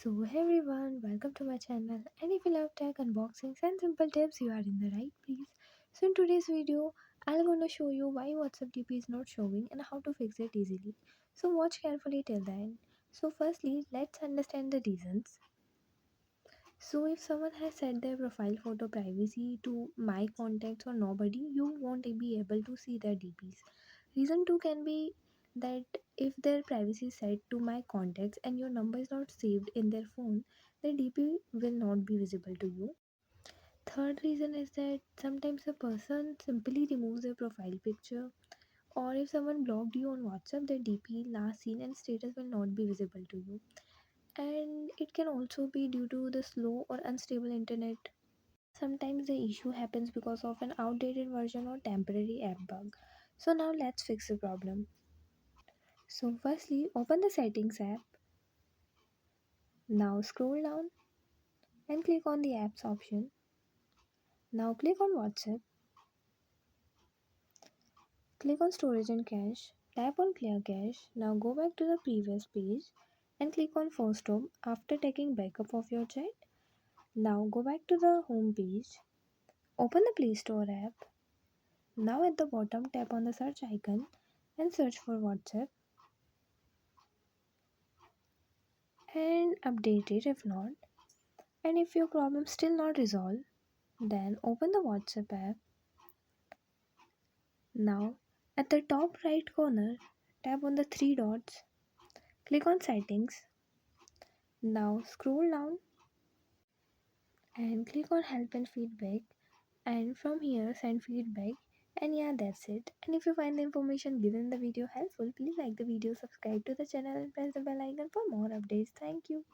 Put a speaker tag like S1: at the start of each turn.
S1: Hey everyone, welcome to my channel. And if you love tech unboxings and simple tips, you are in the right place. So in today's video, I'm gonna show you why WhatsApp DP is not showing and how to fix it easily. So watch carefully till the end. So firstly, let's understand the reasons. So if someone has set their profile photo privacy to my contacts or nobody, you won't be able to see their DPs. Reason 2 can be that if their privacy is set to my contacts and your number is not saved in their phone, the DP will not be visible to you. Third reason is that sometimes a person simply removes their profile picture, or if someone blocked you on WhatsApp, their DP, last seen, and status will not be visible to you. And it can also be due to the slow or unstable internet. Sometimes the issue happens because of an outdated version or temporary app bug. So now let's fix the problem. So firstly, open the settings app. Now scroll down and click on the apps option. Now click on WhatsApp. Click on storage and cache. Tap on clear cache. Now go back to the previous page and click on force stop after taking backup of your chat. Now go back to the home page. Open the Play Store app. Now at the bottom tap on the search icon and search for WhatsApp and update it if not. And if your problem still not resolved, then open the WhatsApp app. Now at the top right corner, tap on the three dots, click on settings. Now scroll down and click on help and feedback, and from here send feedback. And yeah, that's it. And if you find the information given in the video helpful, please like the video, subscribe to the channel and press the bell icon for more updates. Thank you.